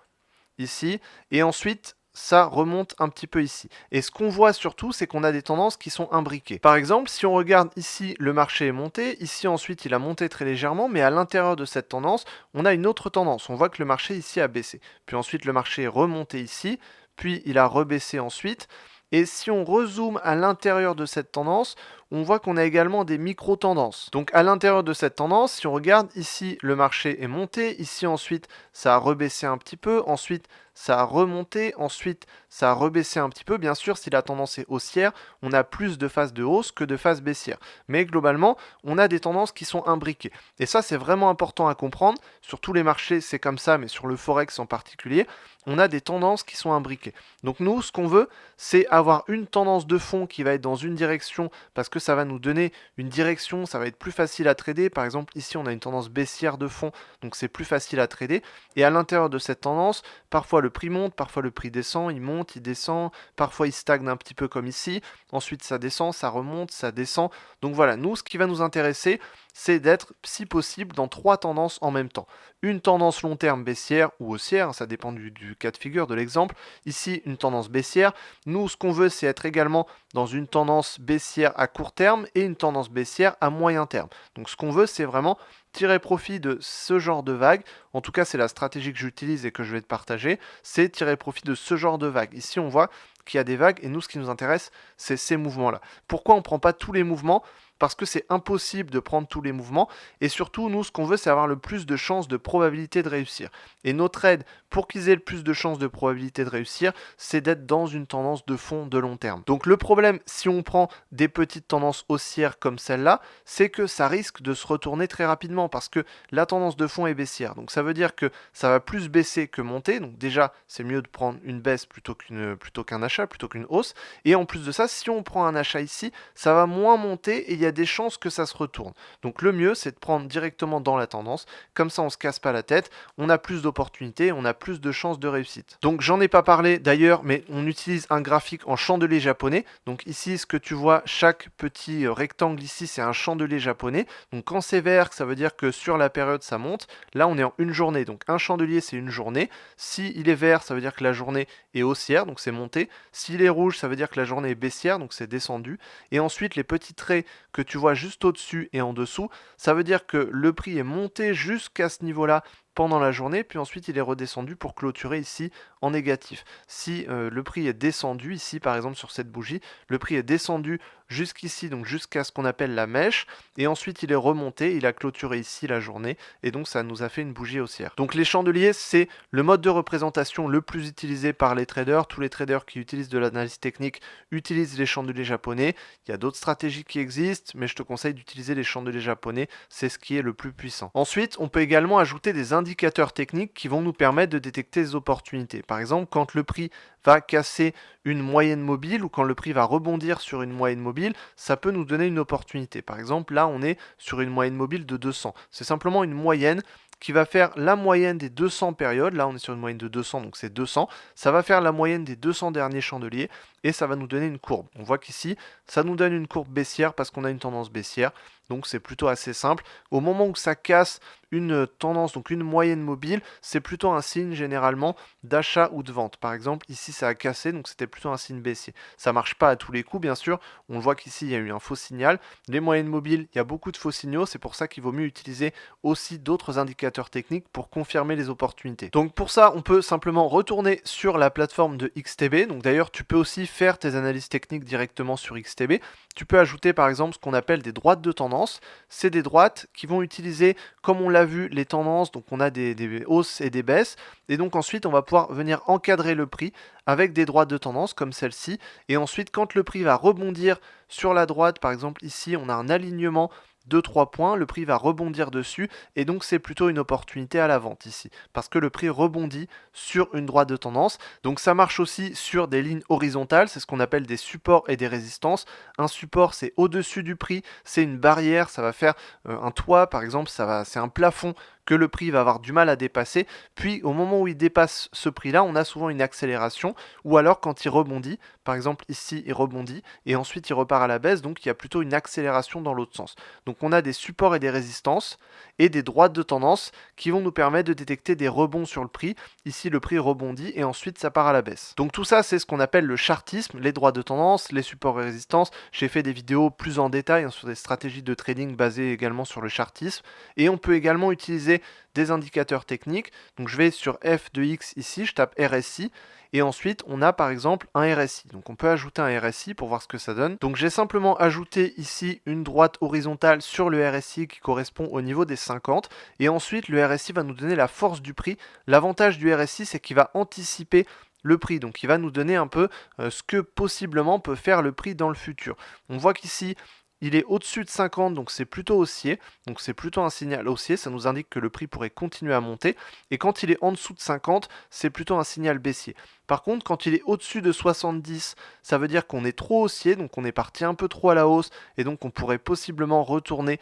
ici. Et ensuite, ça remonte un petit peu ici. Et ce qu'on voit surtout, c'est qu'on a des tendances qui sont imbriquées. Par exemple, si on regarde ici, le marché est monté. Ici, ensuite, il a monté très légèrement. Mais à l'intérieur de cette tendance, on a une autre tendance. On voit que le marché ici a baissé. Puis ensuite, le marché est remonté ici. Puis, il a rebaissé ensuite. Et si on rezoome à l'intérieur de cette tendance, on voit qu'on a également des micro-tendances. Donc à l'intérieur de cette tendance, si on regarde ici, le marché est monté, ici ensuite, ça a rebaissé un petit peu, ensuite ça a remonté, ensuite ça a rebaissé un petit peu. Bien sûr, si la tendance est haussière, on a plus de phases de hausse que de phases baissières. Mais globalement, on a des tendances qui sont imbriquées. Et ça, c'est vraiment important à comprendre. Sur tous les marchés, c'est comme ça, mais sur le Forex en particulier, on a des tendances qui sont imbriquées. Donc nous, ce qu'on veut, c'est avoir une tendance de fond qui va être dans une direction parce que ça va nous donner une direction, ça va être plus facile à trader. Par exemple, ici, on a une tendance baissière de fond, donc c'est plus facile à trader. Et à l'intérieur de cette tendance, parfois le prix monte, parfois le prix descend, il monte, il descend, parfois il stagne un petit peu comme ici. Ensuite, ça descend, ça remonte, ça descend. Donc voilà, nous, ce qui va nous intéresser, c'est d'être, si possible, dans trois tendances en même temps. Une tendance long terme baissière ou haussière, ça dépend du cas de figure, de l'exemple. Ici, une tendance baissière. Nous, ce qu'on veut, c'est être également dans une tendance baissière à court terme et une tendance baissière à moyen terme. Donc ce qu'on veut, c'est vraiment tirer profit de ce genre de vague, en tout cas c'est la stratégie que j'utilise et que je vais te partager, c'est tirer profit de ce genre de vague. Ici on voit qu'il y a des vagues et nous ce qui nous intéresse c'est ces mouvements-là. Pourquoi on ne prend pas tous les mouvements? Parce que c'est impossible de prendre tous les mouvements et surtout nous ce qu'on veut c'est avoir le plus de chances de probabilité de réussir. Et nos trades, pour qu'ils aient le plus de chances de probabilité de réussir, c'est d'être dans une tendance de fond de long terme. Donc le problème si on prend des petites tendances haussières comme celle-là, c'est que ça risque de se retourner très rapidement parce que la tendance de fond est baissière. Donc ça veut dire que ça va plus baisser que monter. Donc déjà, c'est mieux de prendre une baisse plutôt qu'un achat, plutôt qu'une hausse. Et en plus de ça, si on prend un achat ici, ça va moins monter et il y a des chances que ça se retourne. Donc le mieux, c'est de prendre directement dans la tendance. Comme ça, on se casse pas la tête. On a plus d'opportunités, on a plus de chances de réussite. Donc j'en ai pas parlé d'ailleurs, mais on utilise un graphique en chandelier japonais. Donc ici, ce que tu vois, chaque petit rectangle ici, c'est un chandelier japonais. Donc quand c'est vert, ça veut dire que sur la période, ça monte. Là, on est en une journée. Donc un chandelier, c'est une journée. Si il est vert, ça veut dire que la journée est haussière, donc c'est monté. S'il est rouge, ça veut dire que la journée est baissière, donc c'est descendu. Et ensuite, les petits traits que tu vois juste au-dessus et en dessous, ça veut dire que le prix est monté jusqu'à ce niveau-là pendant la journée, puis ensuite il est redescendu pour clôturer ici en négatif. Si le prix est descendu ici, par exemple sur cette bougie, le prix est descendu jusqu'ici, donc jusqu'à ce qu'on appelle la mèche, et ensuite il est remonté, il a clôturé ici la journée, et donc ça nous a fait une bougie haussière. Donc les chandeliers, c'est le mode de représentation le plus utilisé par les traders. Tous les traders qui utilisent de l'analyse technique utilisent les chandeliers japonais. Il y a d'autres stratégies qui existent, mais je te conseille d'utiliser les chandeliers japonais, c'est ce qui est le plus puissant. Ensuite, on peut également ajouter des indicateurs techniques qui vont nous permettre de détecter des opportunités. Par exemple, quand le prix va casser une moyenne mobile ou quand le prix va rebondir sur une moyenne mobile, ça peut nous donner une opportunité. Par exemple, là, on est sur une moyenne mobile de 200. C'est simplement une moyenne qui va faire la moyenne des 200 périodes. Là, on est sur une moyenne de 200, donc c'est 200. Ça va faire la moyenne des 200 derniers chandeliers et ça va nous donner une courbe. On voit qu'ici, ça nous donne une courbe baissière parce qu'on a une tendance baissière. Donc c'est plutôt assez simple. Au moment où ça casse une tendance, donc une moyenne mobile, c'est plutôt un signe généralement d'achat ou de vente. Par exemple, ici ça a cassé, donc c'était plutôt un signe baissier. Ça marche pas à tous les coups, bien sûr. On voit qu'ici il y a eu un faux signal. Les moyennes mobiles, il y a beaucoup de faux signaux. C'est pour ça qu'il vaut mieux utiliser aussi d'autres indicateurs techniques pour confirmer les opportunités. Donc pour ça, on peut simplement retourner sur la plateforme de XTB. Donc d'ailleurs, tu peux aussi faire tes analyses techniques directement sur XTB. Tu peux ajouter par exemple ce qu'on appelle des droites de tendance. C'est des droites qui vont utiliser, comme on l'a vu, les tendances. Donc on a des hausses et des baisses. Et donc ensuite, on va pouvoir venir encadrer le prix avec des droites de tendance comme celle-ci. Et ensuite, quand le prix va rebondir sur la droite, par exemple ici, on a un alignement de 3 points, le prix va rebondir dessus et donc c'est plutôt une opportunité à la vente ici parce que le prix rebondit sur une droite de tendance. Donc ça marche aussi sur des lignes horizontales, c'est ce qu'on appelle des supports et des résistances. Un support c'est au-dessus du prix, c'est une barrière, ça va faire un toit par exemple, c'est un plafond que le prix va avoir du mal à dépasser, puis au moment où il dépasse ce prix-là, on a souvent une accélération, ou alors quand il rebondit, par exemple ici il rebondit, et ensuite il repart à la baisse, donc il y a plutôt une accélération dans l'autre sens. Donc on a des supports et des résistances, et des droites de tendance qui vont nous permettre de détecter des rebonds sur le prix. Ici le prix rebondit, et ensuite ça part à la baisse. Donc tout ça c'est ce qu'on appelle le chartisme, les droites de tendance, les supports et résistances. J'ai fait des vidéos plus en détail sur des stratégies de trading basées également sur le chartisme, et on peut également utiliser des indicateurs techniques. Donc je vais sur F de X ici, je tape RSI et ensuite on a par exemple un RSI. Donc on peut ajouter un RSI pour voir ce que ça donne. Donc j'ai simplement ajouté ici une droite horizontale sur le RSI qui correspond au niveau des 50 et ensuite le RSI va nous donner la force du prix. L'avantage du RSI c'est qu'il va anticiper le prix, donc il va nous donner un peu ce que possiblement peut faire le prix dans le futur. On voit qu'ici il est au-dessus de 50, donc c'est plutôt haussier, donc c'est plutôt un signal haussier, ça nous indique que le prix pourrait continuer à monter, et quand il est en dessous de 50, c'est plutôt un signal baissier. Par contre, quand il est au-dessus de 70, ça veut dire qu'on est trop haussier, donc on est parti un peu trop à la hausse, et donc on pourrait possiblement retourner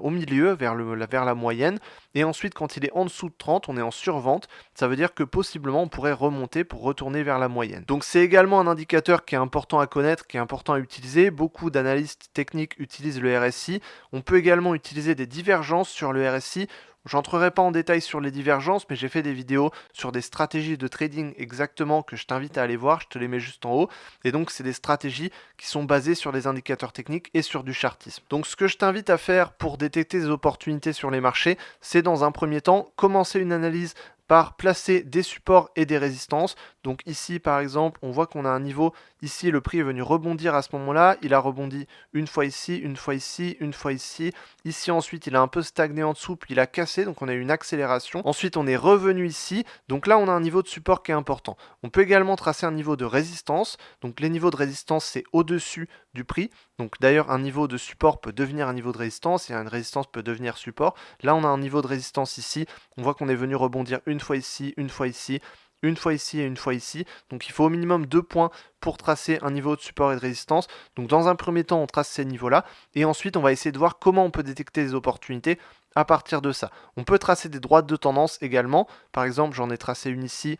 au milieu, vers la moyenne, et ensuite quand il est en dessous de 30, on est en survente, ça veut dire que possiblement on pourrait remonter pour retourner vers la moyenne. Donc c'est également un indicateur qui est important à connaître, qui est important à utiliser. Beaucoup d'analystes techniques utilisent le RSI. On peut également utiliser des divergences sur le RSI J'entrerai pas en détail sur les divergences, mais j'ai fait des vidéos sur des stratégies de trading exactement que je t'invite à aller voir, je te les mets juste en haut. Et donc c'est des stratégies qui sont basées sur les indicateurs techniques et sur du chartisme. Donc ce que je t'invite à faire pour détecter des opportunités sur les marchés, c'est dans un premier temps commencer une analyse par placer des supports et des résistances. Donc ici par exemple, on voit qu'on a un niveau, ici le prix est venu rebondir à ce moment-là, il a rebondi une fois ici, une fois ici, une fois ici. Ici ensuite il a un peu stagné en dessous, puis il a cassé, donc on a eu une accélération. Ensuite on est revenu ici, donc là on a un niveau de support qui est important. On peut également tracer un niveau de résistance, donc les niveaux de résistance c'est au-dessus du prix. Donc d'ailleurs un niveau de support peut devenir un niveau de résistance et une résistance peut devenir support. Là on a un niveau de résistance ici, on voit qu'on est venu rebondir une fois ici, une fois ici, une fois ici et une fois ici. Donc il faut au minimum 2 points pour tracer un niveau de support et de résistance. Donc dans un premier temps, on trace ces niveaux-là et ensuite on va essayer de voir comment on peut détecter les opportunités à partir de ça. On peut tracer des droites de tendance également. Par exemple, j'en ai tracé une ici.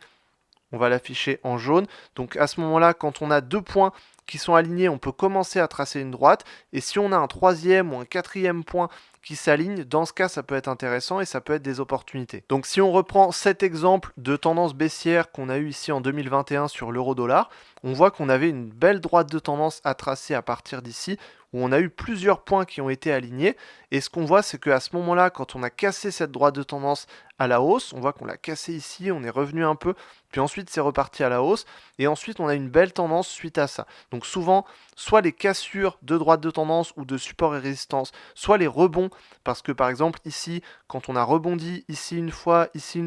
On va l'afficher en jaune. Donc à ce moment-là, quand on a 2 points qui sont alignés, on peut commencer à tracer une droite. Et si on a un troisième ou un quatrième point qui s'aligne, dans ce cas, ça peut être intéressant et ça peut être des opportunités. Donc si on reprend cet exemple de tendance baissière qu'on a eu ici en 2021 sur l'euro-dollar, on voit qu'on avait une belle droite de tendance à tracer à partir d'ici, où on a eu plusieurs points qui ont été alignés. Et ce qu'on voit, c'est qu'à ce moment-là, quand on a cassé cette droite de tendance à la hausse, on voit qu'on l'a cassé ici, on est revenu un peu, puis ensuite c'est reparti à la hausse, et ensuite on a une belle tendance suite à ça. Donc souvent, soit les cassures de droite de tendance ou de support et résistance, soit les rebonds, parce que par exemple ici, quand on a rebondi ici une fois, ici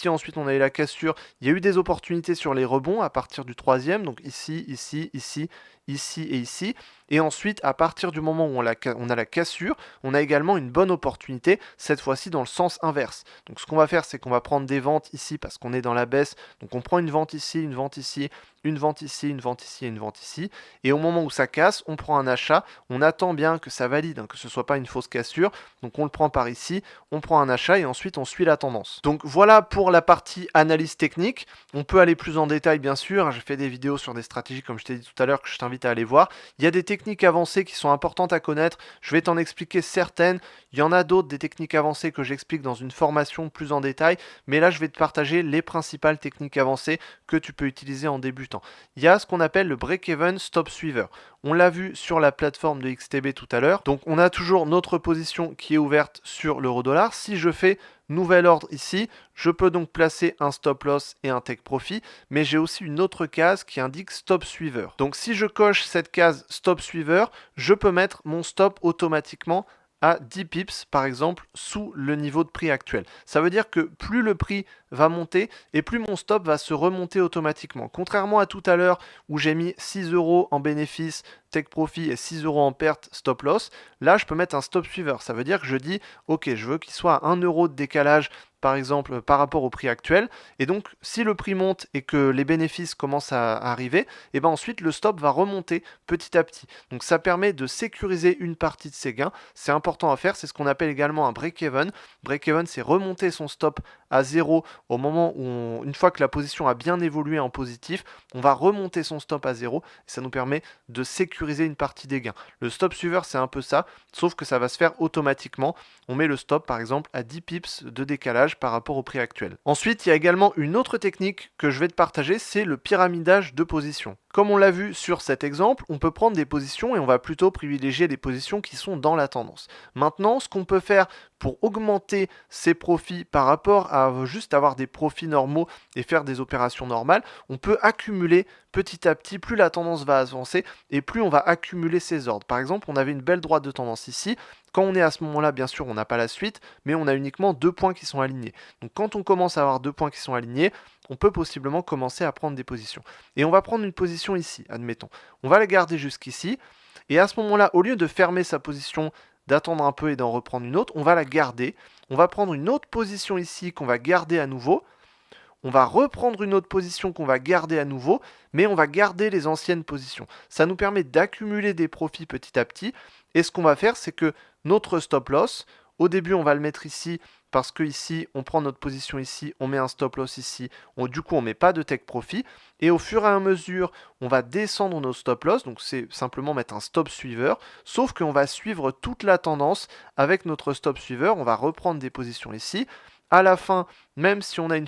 ensuite on a eu la cassure, il y a eu des opportunités sur les rebonds à partir du troisième, donc ici, ici, ici, ici et ici. Et ensuite, à partir du moment où on a la cassure, on a également une bonne opportunité, cette fois-ci dans le sens inverse. Donc ce qu'on va faire, c'est qu'on va prendre des ventes ici parce qu'on est dans la baisse. Donc on prend une vente ici, une vente ici, une vente ici, une vente ici et une vente ici. Et au moment où ça casse, on prend un achat. On attend bien que ça valide, hein, que ce ne soit pas une fausse cassure. Donc on le prend par ici, on prend un achat et ensuite on suit la tendance. Donc voilà pour la partie analyse technique. On peut aller plus en détail bien sûr. J'ai fait des vidéos sur des stratégies comme je t'ai dit tout à l'heure que je t'invite à aller voir. Il y a des techniques avancées qui sont importantes à connaître. Je vais t'en expliquer certaines. Il y en a d'autres, des techniques avancées que j'explique dans une formation plus en détail. Mais là, je vais te partager les principales techniques avancées que tu peux utiliser en débutant. Il y a ce qu'on appelle le break-even stop suiveur. On l'a vu sur la plateforme de XTB tout à l'heure. Donc on a toujours notre position qui est ouverte sur l'euro-dollar. Si je fais nouvel ordre ici, je peux donc placer un stop loss et un take profit, mais j'ai aussi une autre case qui indique stop suiveur. Donc si je coche cette case stop suiveur, je peux mettre mon stop automatiquement à 10 pips par exemple sous le niveau de prix actuel. Ça veut dire que plus le prix va monter et plus mon stop va se remonter automatiquement. Contrairement à tout à l'heure où j'ai mis 6 euros en bénéfice, take profit et 6 euros en perte, stop loss, là je peux mettre un stop suiveur. Ça veut dire que je dis ok, je veux qu'il soit à 1 euro de décalage par exemple par rapport au prix actuel, et donc si le prix monte et que les bénéfices commencent à arriver, et ben ensuite le stop va remonter petit à petit. Donc ça permet de sécuriser une partie de ses gains. C'est important à faire, c'est ce qu'on appelle également un break-even. Break-even, c'est remonter son stop à 0 au moment où, une fois que la position a bien évolué en positif, on va remonter son stop à 0 et ça nous permet de sécuriser une partie des gains. Le stop suiveur, c'est un peu ça, sauf que ça va se faire automatiquement. On met le stop par exemple à 10 pips de décalage par rapport au prix actuel. Ensuite, il y a également une autre technique que je vais te partager, c'est le pyramidage de position. Comme on l'a vu sur cet exemple, on peut prendre des positions et on va plutôt privilégier des positions qui sont dans la tendance. Maintenant, ce qu'on peut faire pour augmenter ses profits par rapport à juste avoir des profits normaux et faire des opérations normales, on peut accumuler petit à petit, plus la tendance va avancer et plus on va accumuler ses ordres. Par exemple, on avait une belle droite de tendance ici. Quand on est à ce moment-là, bien sûr, on n'a pas la suite, mais on a uniquement 2 points qui sont alignés. Donc quand on commence à avoir 2 points qui sont alignés, on peut possiblement commencer à prendre des positions. Et on va prendre une position ici, admettons. On va la garder jusqu'ici. Et à ce moment-là, au lieu de fermer sa position, d'attendre un peu et d'en reprendre une autre, on va la garder. On va prendre une autre position ici qu'on va garder à nouveau. On va reprendre une autre position qu'on va garder à nouveau, mais on va garder les anciennes positions. Ça nous permet d'accumuler des profits petit à petit. Et ce qu'on va faire, c'est que notre stop loss, au début, on va le mettre ici parce que ici, on prend notre position ici, on met un stop loss ici, du coup, on met pas de take profit. Et au fur et à mesure, on va descendre nos stop loss, donc c'est simplement mettre un stop suiveur, sauf qu'on va suivre toute la tendance avec notre stop suiveur, on va reprendre des positions ici. À la fin, même si on a un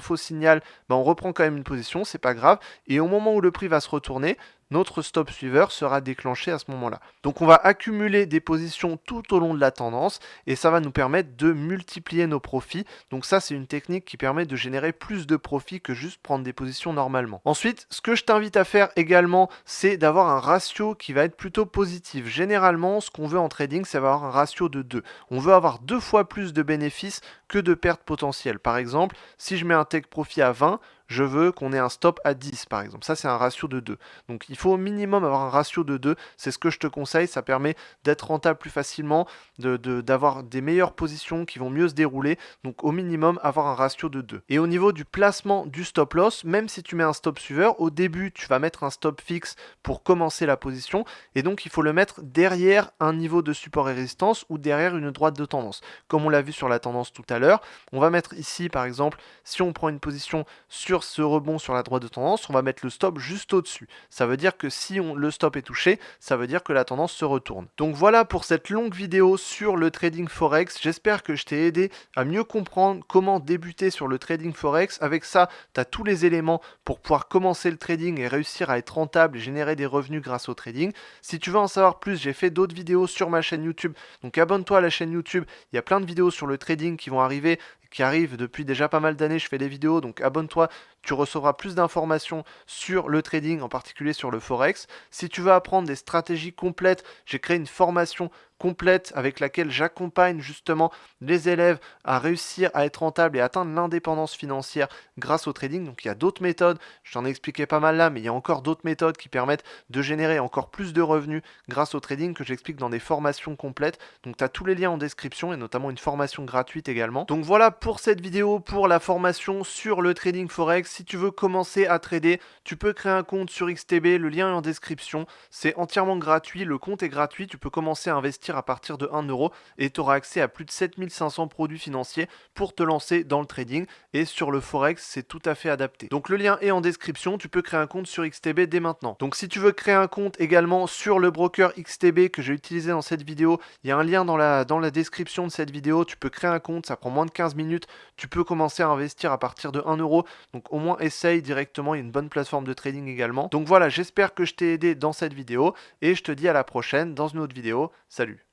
faux signal, ben on reprend quand même une position, c'est pas grave. Et au moment où le prix va se retourner, notre stop suiveur sera déclenché à ce moment-là. Donc on va accumuler des positions tout au long de la tendance et ça va nous permettre de multiplier nos profits. Donc ça, c'est une technique qui permet de générer plus de profits que juste prendre des positions normalement. Ensuite, ce que je t'invite à faire également, c'est d'avoir un ratio qui va être plutôt positif. Généralement, ce qu'on veut en trading, c'est avoir un ratio de 2. On veut avoir 2 fois plus de bénéfices que de pertes potentielles. Par exemple, si je mets un take profit à 20, je veux qu'on ait un stop à 10 par exemple. Ça, c'est un ratio de 2. Donc il faut au minimum avoir un ratio de 2. C'est ce que je te conseille. Ça permet d'être rentable plus facilement, d'avoir des meilleures positions qui vont mieux se dérouler. Donc au minimum, avoir un ratio de 2. Et au niveau du placement du stop loss, même si tu mets un stop suiveur, au début, tu vas mettre un stop fixe pour commencer la position. Et donc il faut le mettre derrière un niveau de support et résistance ou derrière une droite de tendance. Comme on l'a vu sur la tendance tout à l'heure, on va mettre ici par exemple, si on prend une position sur ce rebond sur la droite de tendance, on va mettre le stop juste au-dessus. Ça veut dire que si le stop est touché, ça veut dire que la tendance se retourne. Donc voilà pour cette longue vidéo sur le trading forex. J'espère que je t'ai aidé à mieux comprendre comment débuter sur le trading forex. Avec ça, tu as tous les éléments pour pouvoir commencer le trading et réussir à être rentable et générer des revenus grâce au trading. Si tu veux en savoir plus, j'ai fait d'autres vidéos sur ma chaîne YouTube. Donc abonne-toi à la chaîne YouTube. Il y a plein de vidéos sur le trading qui vont arriver, qui arrivent depuis déjà pas mal d'années. Je fais des vidéos, donc abonne-toi. Tu recevras plus d'informations sur le trading, en particulier sur le forex. Si tu veux apprendre des stratégies complètes, j'ai créé une formation complète avec laquelle j'accompagne justement les élèves à réussir à être rentables et atteindre l'indépendance financière grâce au trading. Donc il y a d'autres méthodes, je t'en ai expliqué pas mal là, mais il y a encore d'autres méthodes qui permettent de générer encore plus de revenus grâce au trading que j'explique dans des formations complètes. Donc tu as tous les liens en description et notamment une formation gratuite également. Donc voilà pour cette vidéo, pour la formation sur le trading forex. Si tu veux commencer à trader, tu peux créer un compte sur XTB, le lien est en description. C'est entièrement gratuit, le compte est gratuit, tu peux commencer à investir à partir de 1 euro et tu auras accès à plus de 7500 produits financiers pour te lancer dans le trading. Et sur le forex, c'est tout à fait adapté. Donc le lien est en description, tu peux créer un compte sur XTB dès maintenant. Donc si tu veux créer un compte également sur le broker XTB que j'ai utilisé dans cette vidéo, il y a un lien dans la description de cette vidéo, tu peux créer un compte, ça prend moins de 15 minutes, tu peux commencer à investir à partir de 1 euro. Donc au moins essaye directement, il y a une bonne plateforme de trading également. Donc voilà, j'espère que je t'ai aidé dans cette vidéo et je te dis à la prochaine dans une autre vidéo. Salut!